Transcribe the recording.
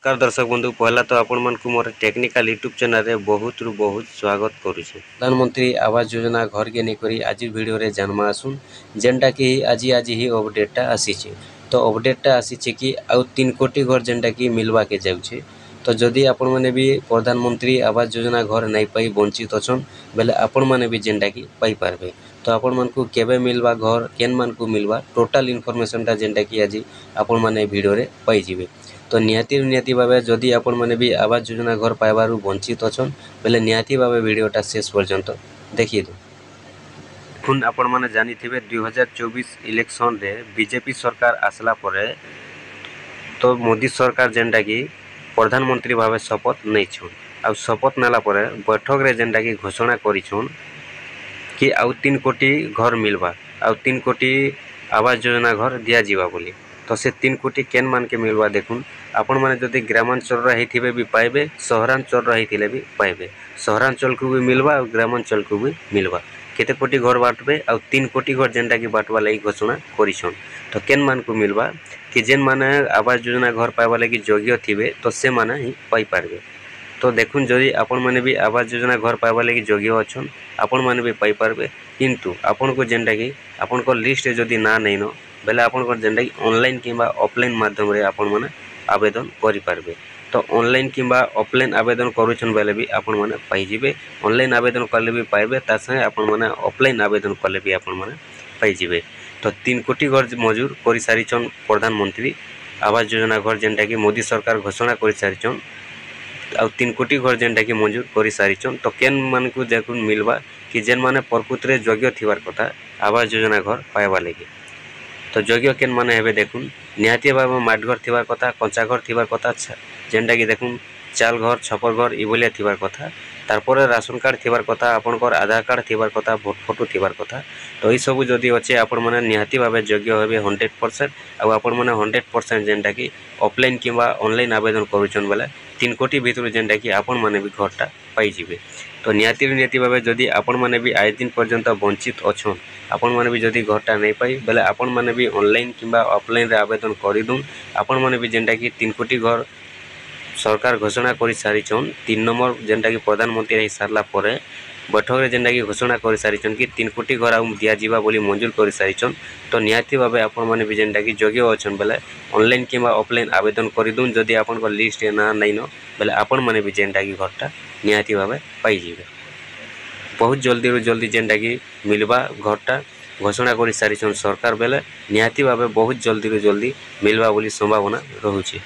नमस्कार दर्शक बंधु पहला तो आपण मन को मोर टेक्निकल यूट्यूब चैनल रे बहुत रु बहुत स्वागत करुछु। प्रधानमंत्री आवास योजना घर के नेकरी आज वीडियो रे जानमा आसुन जेनटा कि आज ही अपडेटटा आसीचे। तो अपडेटटा आसीचे कि आउ 3 कोटी घर जेनटा कि मिलवा के जाउछे। तो जदि आपण माने भी प्रधानमंत्री आवास योजना घर नहीं पाई वंचित अछन बेले आपण माने भी जेनटा कि पाई पारबे। तो आपण मन को केबे मिलवा घर केन मन को मिलवा टोटल इनफॉरमेशनटा जेनटा कि आज आपण माने वीडियो रे पाई जिवे। तो निहाती भावे जदि आपण माने भी आवास योजना घर पाइबारु वंचित अछन बेले निहाती भावे वीडियोटा शेष पर्यंत देखि दो। खुन आपण माने जानि थिबे 2024 इलेक्शन रे बीजेपी सरकार आसला परे तो मोदी सरकार जेनटा कि प्रधानमंत्री भावे शपथ नै छन। आ शपथ नेला परे बैठक रे जेनटा कि घोषणा करि छन कि आउ 3 कोटी घर मिलवा आउ 3 कोटी आवास योजना घर दिया जीवा बोली। तो से 3 कोटी केन मान के मिलवा देखुन आपण माने जदि ग्रामांचल रही थिबे भी पाइबे सहरांचल रही थिले भी पाइबे। सहरांचल को भी मिलवा और ग्रामांचल को भी मिलवा केते कोटी घर बाटबे आ 3 कोटी घर जेनटा कि बाटवा लागि घोषणा करिछन। तो केन मान को मिलवा कि जेन माने आवास योजना घर पाइबा लागि योग्य थिबे तो से माने ही पाई पारबे। तो देखुन जदि आपण माने भी आवास योजना घर पाइबा लागि योग्य अछन आपण माने भी पाई पारबे। किंतु आपण को जेनटा कि आपण को लिस्ट जदि ना नैनो बेले आपण को जेनटा कि ऑनलाइन किंबा ऑफलाइन माध्यम रे आपण माने आवेदन करि पारबे। तो ऑनलाइन किंबा ऑफलाइन आवेदन करूछन बेले भी आपण माने पाई जिवे। ऑनलाइन आवेदन करले भी पाइबे ता संगे आपण माने ऑफलाइन आवेदन करले भी आपण माने पाई जिवे। तो 3 कोटी घर मंजूर करि सारिछन प्रधानमंत्री आवास योजना घर जेनटा कि मोदी सरकार घोषणा करि सारिछन। आ 3 कोटी घर जेनटा कि मंजूर करि सारिछन। तो केन मान को देखुन मिलवा कि जेन माने प्रकृति रे योग्य थिबार कथा आवास योजना घर पाइबा लागि। तो योग्य केन माने हेबे देखुन निहाती भाव माट घर थिबार कथा कंचा घर थिबार कथा जेनटा कि देखुन चाल घर छपर घर इबलिया थिबार कथा तारपरे राशन कार्ड थिबार कथा आपनकर आधार कार्ड थिबार कथा भोट फोटो थिबार कथा। तो ई सब जदि अच्छे आपण माने निहाती भाव योग्य हेबे 100% आ आपण माने 100% जेनटा कि ऑफलाइन किंबा ऑनलाइन आवेदन करूछन बेले 3 कोटी भितर जेनटा कि आपण माने भी घरटा पाई जिवे। तो निहाती भाव जदि आपण माने भी आज दिन पर्यंत वंचित अछन आपण माने भी जदि घरटा नहीं पाई बेले आपण माने भी ऑनलाइन किंबा ऑफलाइन रे आवेदन करि दुन आपण माने भी जेनटा कि 3 कोटी घर सरकार घोषणा करि सारिछन। 3 नंबर जेनटा कि प्रधानमंत्री रही सारला परे बैठक रे जेनटा कि घोषणा करि सारिछन कि 3 कोटी घर आ दिया जीवा बोली मंजूर करि सारिछन। तो निहाती भावे आपण माने भी जेनटा कि योग्य अछन बेले ऑनलाइन किंबा ऑफलाइन आवेदन करि दुन जदि आपण को लिस्ट ना नैनो बेले आपण माने भी जेनटा कि घरटा निहाती भावे पाई जिवे। बहुत जल्दी जेनटा कि मिलवा घरटा घोषणा करि सारिछन सरकार बेले निहाती भावे बहुत जल्दी मिलवा बोली संभावना रहुछि।